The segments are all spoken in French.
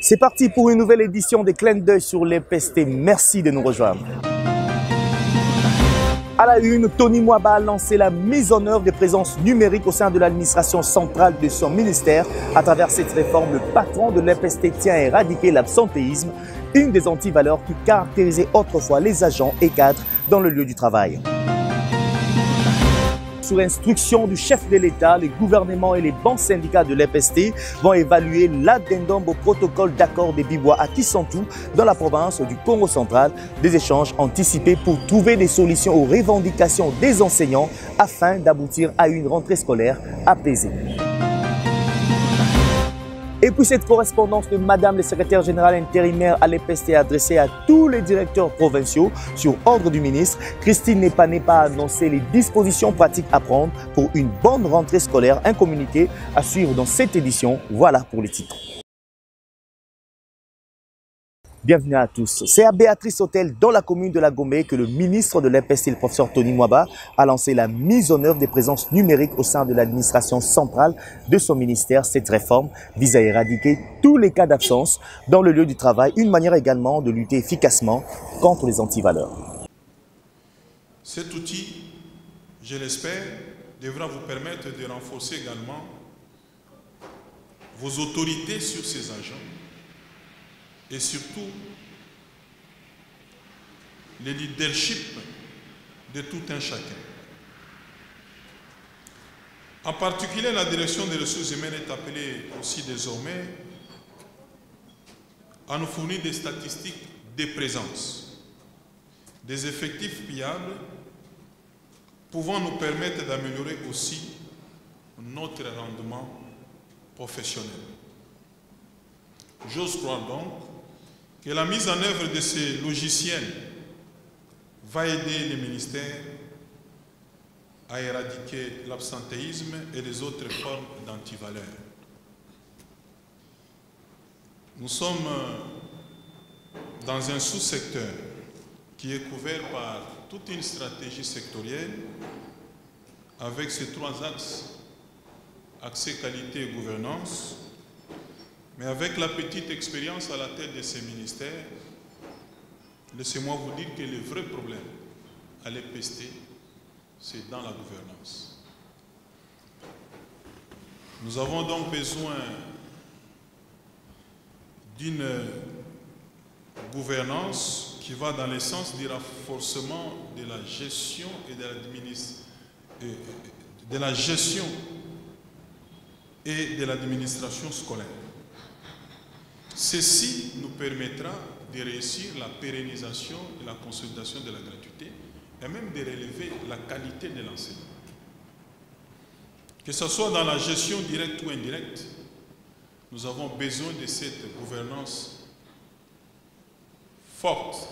C'est parti pour une nouvelle édition des Clins d'œil sur l'EPST. Merci de nous rejoindre. À la une, Tony Mwaba a lancé la mise en œuvre des présences numériques au sein de l'administration centrale de son ministère. À travers cette réforme, le patron de l'EPST tient à éradiquer l'absentéisme, une des antivaleurs qui caractérisait autrefois les agents et cadres dans le lieu du travail. Sous instruction du chef de l'État, les gouvernements et les banques syndicats de l'EPST vont évaluer l'addendum au protocole d'accord des Bibois à Kisantu dans la province du Congo central. Des échanges anticipés pour trouver des solutions aux revendications des enseignants afin d'aboutir à une rentrée scolaire apaisée. Et puis cette correspondance de Madame le secrétaire général intérimaire à l'EPST adressée à tous les directeurs provinciaux sur ordre du ministre. Christine Nepa a annoncé les dispositions pratiques à prendre pour une bonne rentrée scolaire. Un communiqué à suivre dans cette édition. Voilà pour les titres. Bienvenue à tous. C'est à Béatrice Hôtel, dans la commune de la Gombe, que le ministre de l'EPST, le professeur Tony Mwaba, a lancé la mise en œuvre des présences numériques au sein de l'administration centrale de son ministère. Cette réforme vise à éradiquer tous les cas d'absence dans le lieu du travail, une manière également de lutter efficacement contre les antivaleurs. Cet outil, je l'espère, devra vous permettre de renforcer également vos autorités sur ces agents et surtout le leadership de tout un chacun. En particulier, la direction des ressources humaines est appelée aussi désormais à nous fournir des statistiques de présence, des effectifs fiables pouvant nous permettre d'améliorer aussi notre rendement professionnel. J'ose croire donc que la mise en œuvre de ces logiciels va aider les ministères à éradiquer l'absentéisme et les autres formes d'antivaleurs. Nous sommes dans un sous-secteur qui est couvert par toute une stratégie sectorielle avec ces trois axes, accès, qualité et gouvernance. Mais avec la petite expérience à la tête de ces ministères, laissez-moi vous dire que le vrai problème à l'EPST, c'est dans la gouvernance. Nous avons donc besoin d'une gouvernance qui va dans le sens du renforcement de la gestion et de l'administration scolaire. Ceci nous permettra de réussir la pérennisation et la consolidation de la gratuité et même de relever la qualité de l'enseignement. Que ce soit dans la gestion directe ou indirecte, nous avons besoin de cette gouvernance forte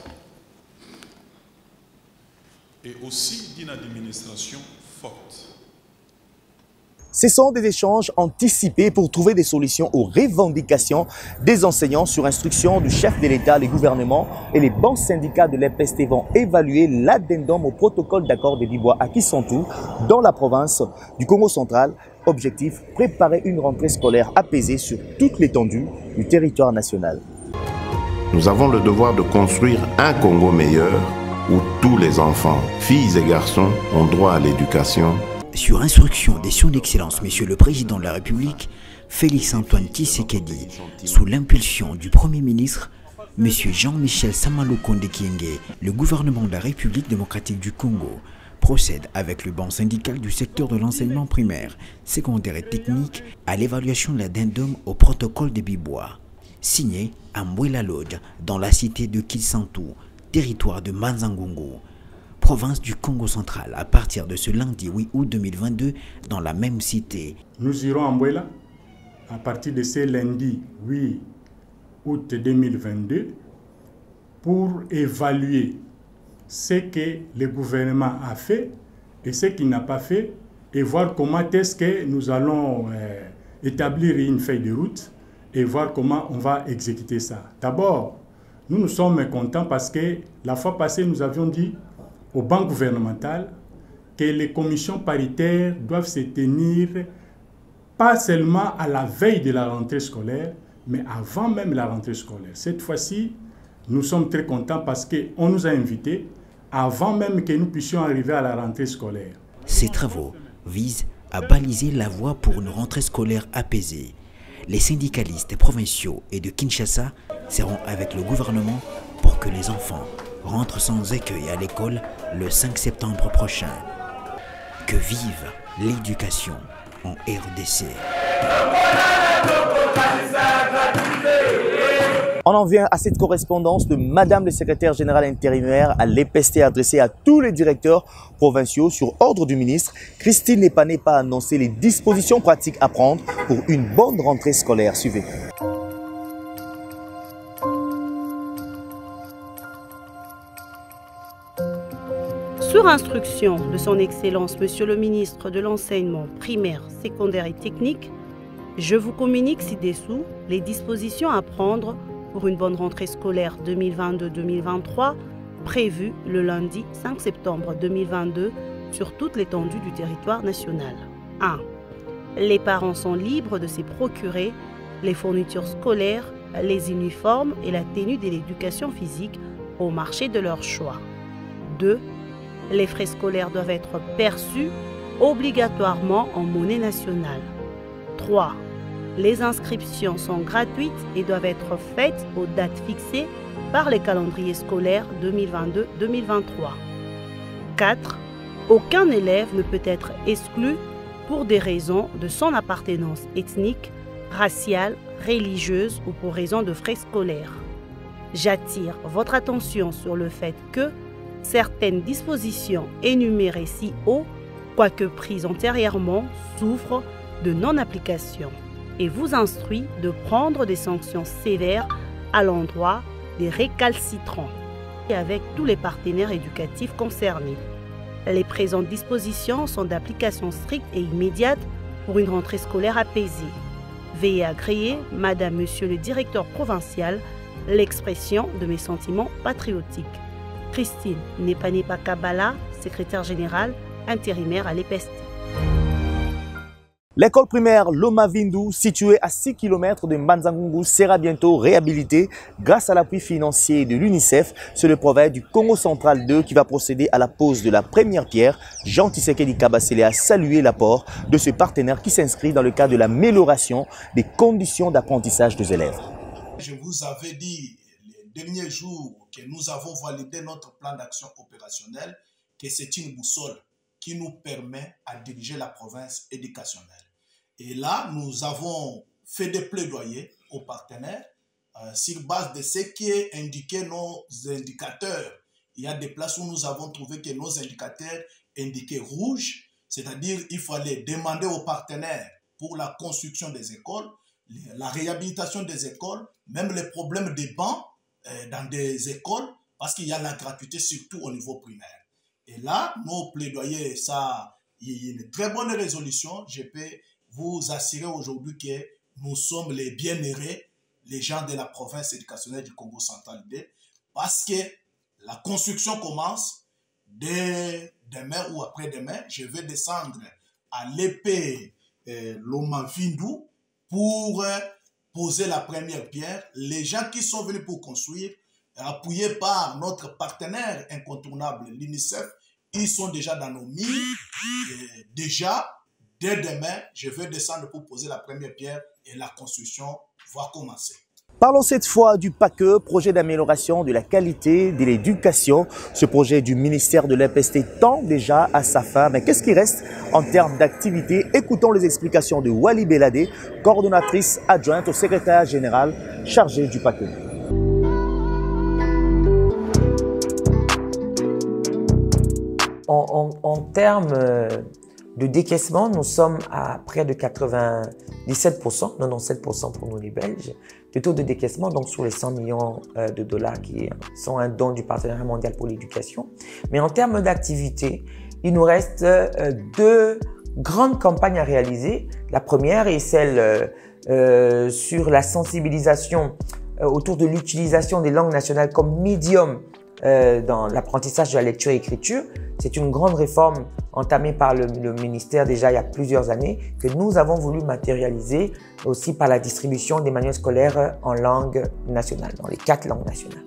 et aussi d'une administration forte. Ce sont des échanges anticipés pour trouver des solutions aux revendications des enseignants sur instruction du chef de l'État. Les gouvernements et les banques syndicats de l'EPST vont évaluer l'addendum au protocole d'accord des Bibois à Kisantu dans la province du Congo central. Objectif, préparer une rentrée scolaire apaisée sur toute l'étendue du territoire national. Nous avons le devoir de construire un Congo meilleur où tous les enfants, filles et garçons, ont droit à l'éducation. Sur instruction de son Excellence, Monsieur le Président de la République, Félix-Antoine Tshisekedi, sous l'impulsion du Premier ministre, Monsieur Jean-Michel Samalukonde Kyenge, le gouvernement de la République démocratique du Congo, procède avec le banc syndical du secteur de l'enseignement primaire, secondaire et technique à l'évaluation de l'addendum au protocole des Bibois, signé à Mbwela Lodge, dans la cité de Kisantu, territoire de Manzangongo, province du Congo central, à partir de ce lundi 8 août 2022 dans la même cité. Nous irons à Mbwela à partir de ce lundi 8 août 2022 pour évaluer ce que le gouvernement a fait et ce qu'il n'a pas fait et voir comment est-ce que nous allons établir une feuille de route et voir comment on va exécuter ça. D'abord, nous sommes contents parce que la fois passée, nous avions dit aux banques gouvernementales que les commissions paritaires doivent se tenir pas seulement à la veille de la rentrée scolaire, mais avant même la rentrée scolaire. Cette fois-ci, nous sommes très contents parce qu'on nous a invités avant même que nous puissions arriver à la rentrée scolaire. Ces travaux visent à baliser la voie pour une rentrée scolaire apaisée. Les syndicalistes provinciaux et de Kinshasa seront avec le gouvernement pour que les enfants rentrent sans écueil à l'école le 5 septembre prochain. Que vive l'éducation en RDC. On en vient à cette correspondance de Madame le secrétaire général intérimaire à l'EPST adressée à tous les directeurs provinciaux sur ordre du ministre. Christine Nepané a annoncé les dispositions pratiques à prendre pour une bonne rentrée scolaire. Suivez. Sur instruction de son Excellence, Monsieur le ministre de l'Enseignement primaire, secondaire et technique, je vous communique ci-dessous les dispositions à prendre pour une bonne rentrée scolaire 2022-2023 prévue le lundi 5 septembre 2022 sur toute l'étendue du territoire national. 1. Les parents sont libres de se procurer les fournitures scolaires, les uniformes et la tenue de l'éducation physique au marché de leur choix. 2. Les frais scolaires doivent être perçus obligatoirement en monnaie nationale. 3. Les inscriptions sont gratuites et doivent être faites aux dates fixées par les calendriers scolaires 2022-2023. 4. Aucun élève ne peut être exclu pour des raisons de son appartenance ethnique, raciale, religieuse ou pour raison de frais scolaires. J'attire votre attention sur le fait que certaines dispositions énumérées ci haut, quoique prises antérieurement, souffrent de non-application et vous instruit de prendre des sanctions sévères à l'endroit des récalcitrants et avec tous les partenaires éducatifs concernés. Les présentes dispositions sont d'application stricte et immédiate pour une rentrée scolaire apaisée. Veuillez agréer, Madame, Monsieur le directeur provincial, l'expression de mes sentiments patriotiques. Christine Nepané Kabala, secrétaire générale intérimaire à l'EPST. L'école primaire Loma Vindu, située à 6 km de Manzangungu, sera bientôt réhabilitée grâce à l'appui financier de l'UNICEF. C'est le prophète du Congo central 2 qui va procéder à la pose de la première pierre. Jean Tshisekedi Kabasele a salué l'apport de ce partenaire qui s'inscrit dans le cadre de l'amélioration des conditions d'apprentissage des élèves. Je vous avais dit les derniers jours que nous avons validé notre plan d'action opérationnel, que c'est une boussole qui nous permet à diriger la province éducationnelle. Et là, nous avons fait des plaidoyers aux partenaires sur base de ce qui est indiqué nos indicateurs. Il y a des places où nous avons trouvé que nos indicateurs indiquaient rouge, c'est-à-dire il fallait demander aux partenaires pour la construction des écoles, la réhabilitation des écoles, même les problèmes des bancs dans des écoles, parce qu'il y a la gratuité surtout au niveau primaire. Et là, nos plaidoyers, ça, il y a une très bonne résolution. Je peux vous assurer aujourd'hui que nous sommes les bienheureux, les gens de la province éducationnelle du Congo central 2, parce que la construction commence dès demain ou après-demain. Je vais descendre à l'épée Loma Vindu pour poser la première pierre. Les gens qui sont venus pour construire, appuyés par notre partenaire incontournable, l'UNICEF, ils sont déjà dans nos mines. Déjà, dès demain, je vais descendre pour poser la première pierre et la construction va commencer. Parlons cette fois du PACE, projet d'amélioration de la qualité de l'éducation. Ce projet du ministère de l'EPST tend déjà à sa fin. Mais qu'est-ce qui reste en termes d'activité? Écoutons les explications de Wali Belade, coordonnatrice adjointe au secrétaire général chargé du PACE. En termes de décaissement, nous sommes à près de 97%, 97% pour nous les Belges, de taux de décaissement, donc sur les 100 millions de dollars qui sont un don du Partenariat mondial pour l'éducation. Mais en termes d'activité, il nous reste deux grandes campagnes à réaliser. La première est celle sur la sensibilisation autour de l'utilisation des langues nationales comme médium dans l'apprentissage de la lecture et l'écriture. C'est une grande réforme entamée par le ministère déjà il y a plusieurs années que nous avons voulu matérialiser aussi par la distribution des manuels scolaires en langue nationale, dans les 4 langues nationales.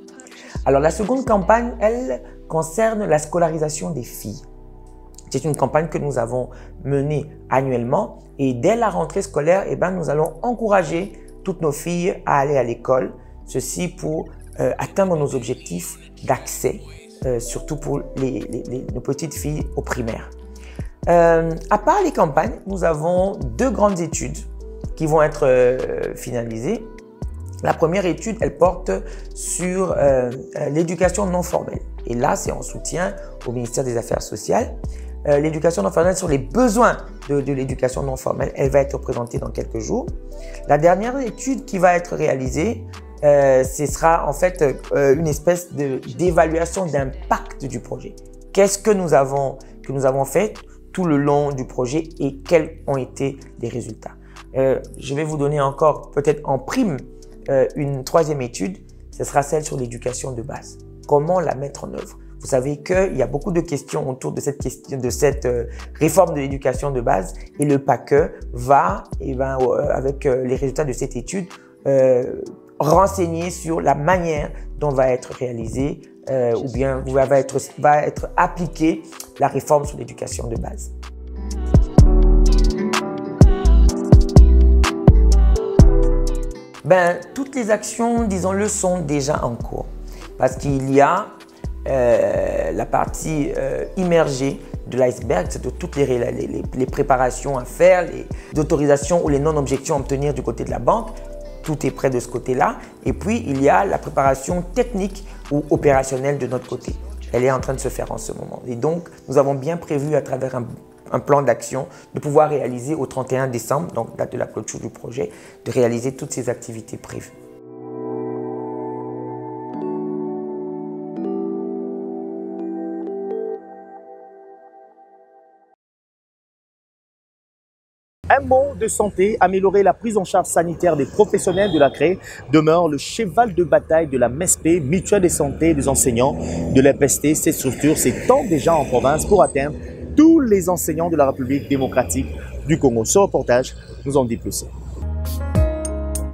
Alors la seconde campagne, elle concerne la scolarisation des filles. C'est une campagne que nous avons menée annuellement et dès la rentrée scolaire, nous allons encourager toutes nos filles à aller à l'école, ceci pour atteindre nos objectifs d'accès, surtout pour nos petites filles au primaire. À part les campagnes, nous avons 2 grandes études qui vont être finalisées. La première étude, elle porte sur l'éducation non formelle. Et là, c'est en soutien au ministère des Affaires sociales. L'éducation non formelle sur les besoins de l'éducation non formelle, elle va être présentée dans quelques jours. La dernière étude qui va être réalisée, ce sera en fait une espèce d'évaluation d'impact du projet. Qu'est-ce que nous avons fait tout le long du projet et quels ont été les résultats. Je vais vous donner encore peut-être en prime une 3e étude, ce sera celle sur l'éducation de base. Comment la mettre en œuvre? Vous savez qu'il y a beaucoup de questions autour de cette réforme de l'éducation de base et le PACE va, avec les résultats de cette étude, renseigner sur la manière dont va être réalisée ou bien va être appliquée la réforme sur l'éducation de base. Toutes les actions, disons-le, sont déjà en cours parce qu'il y a la partie immergée de l'iceberg, c'est de toutes les préparations à faire, les autorisations ou les non-objections à obtenir du côté de la banque. Tout est prêt de ce côté-là. Et puis, il y a la préparation technique ou opérationnelle de notre côté. Elle est en train de se faire en ce moment. Et donc, nous avons bien prévu à travers un plan d'action de pouvoir réaliser au 31 décembre, donc date de la clôture du projet, de réaliser toutes ces activités prévues. Un mot de santé, améliorer la prise en charge sanitaire des professionnels de la CRE demeure le cheval de bataille de la MESP, Mutuelle de santé des enseignants de l'EPST. Cette structure s'étend déjà en province pour atteindre tous les enseignants de la République démocratique du Congo. Ce reportage nous en dit plus.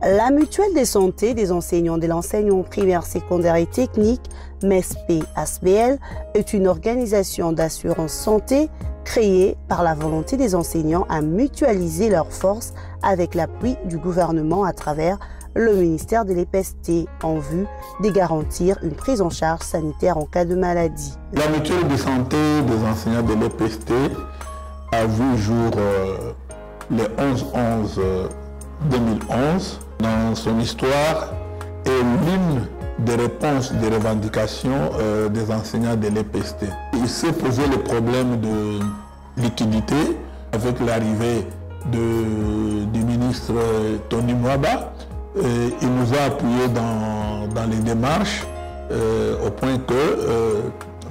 La Mutuelle de santé des enseignants de l'enseignement primaire, secondaire et technique, MESP-ASBL, est une organisation d'assurance santé créée par la volonté des enseignants à mutualiser leurs forces avec l'appui du gouvernement à travers le ministère de l'EPST en vue de garantir une prise en charge sanitaire en cas de maladie. La mutuelle de santé des enseignants de l'EPST a vu jour le 11-11-2011. Dans son histoire, est l'une des réponses des revendications des enseignants de l'EPST. Il s'est posé le problème de liquidité avec l'arrivée du ministre Tony Mwaba. Il nous a appuyés dans les démarches au point que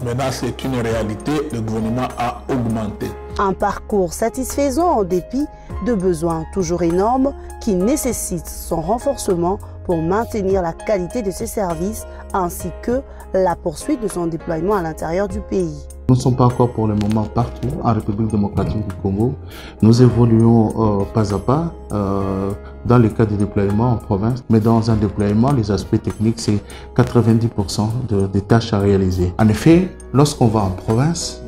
maintenant c'est une réalité, le gouvernement a augmenté. Un parcours satisfaisant en dépit de besoins toujours énormes qui nécessitent son renforcement pour maintenir la qualité de ses services ainsi que la poursuite de son déploiement à l'intérieur du pays. Nous ne sommes pas encore pour le moment partout en République démocratique du Congo. Nous évoluons pas à pas dans le cas du déploiement en province. Mais dans un déploiement, les aspects techniques, c'est 90% des tâches à réaliser. En effet, lorsqu'on va en province,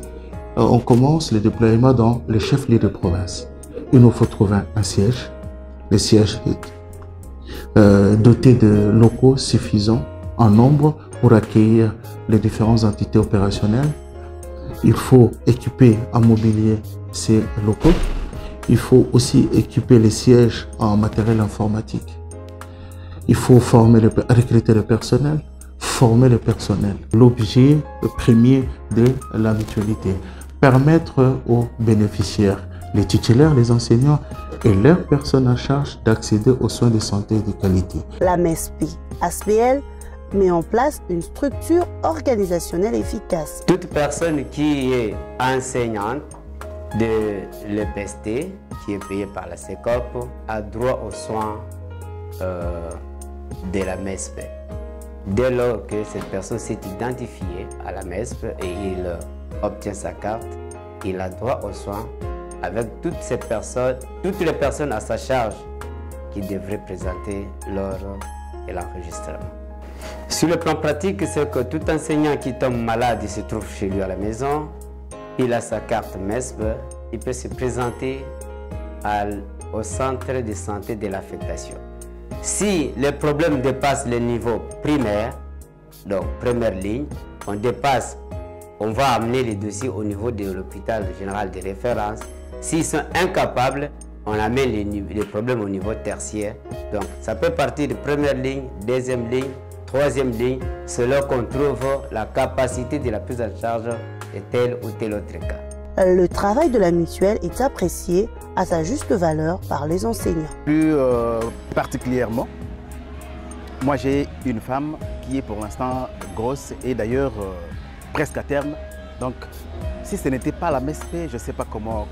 on commence le déploiement dans les chefs-lieux de province. Il nous faut trouver un siège. Les sièges dotés de locaux suffisants en nombre pour accueillir les différentes entités opérationnelles. Il faut équiper en mobilier ces locaux. Il faut aussi équiper les sièges en matériel informatique. Il faut recruter le personnel, former le personnel. L'objet premier de la mutualité, permettre aux bénéficiaires, les titulaires, les enseignants et leurs personnes en charge d'accéder aux soins de santé de qualité. La MESP-ASBL met en place une structure organisationnelle efficace. Toute personne qui est enseignante de l'EPST, qui est payée par la SECOP, a droit aux soins de la MESP. Dès lors que cette personne s'est identifiée à la MESP et il obtient sa carte, il a droit aux soins avec toutes les personnes à sa charge qui devraient présenter lors de l'enregistrement. Sur le plan pratique, c'est que tout enseignant qui tombe malade, il se trouve chez lui à la maison, il a sa carte MESP, il peut se présenter au centre de santé de l'affectation. Si les problèmes dépassent le niveau primaire, donc première ligne, on va amener les dossiers au niveau de l'hôpital général de référence. S'ils sont incapables, on amène les problèmes au niveau tertiaire. Donc ça peut partir de première ligne, deuxième ligne, troisième ligne, selon qu'on trouve la capacité de la prise en charge de tel ou tel autre cas. Le travail de la mutuelle est apprécié à sa juste valeur par les enseignants. Plus particulièrement, moi j'ai une femme qui est pour l'instant grosse et d'ailleurs presque à terme. Donc si ce n'était pas la MESP, je ne sais pas comment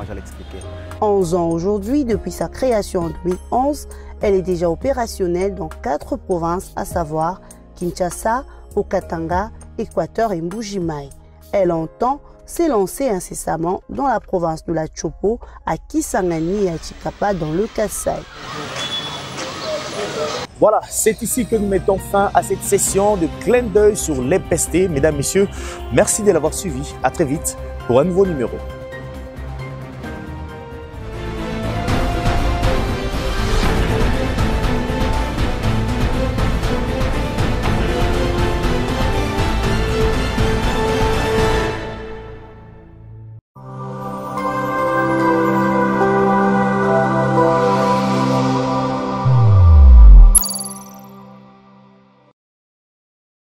j'allais expliquer. 11 ans aujourd'hui, depuis sa création en 2011, elle est déjà opérationnelle dans 4 provinces, à savoir Kinshasa, Okatanga, Équateur et Mbuji-Mayi. Elle entend s'élancer incessamment dans la province de la Chopo, à Kisangani et à Chikapa dans le Kasaï. Voilà, c'est ici que nous mettons fin à cette session de clin d'œil sur l'EPST. Mesdames, Messieurs, merci de l'avoir suivi. À très vite pour un nouveau numéro.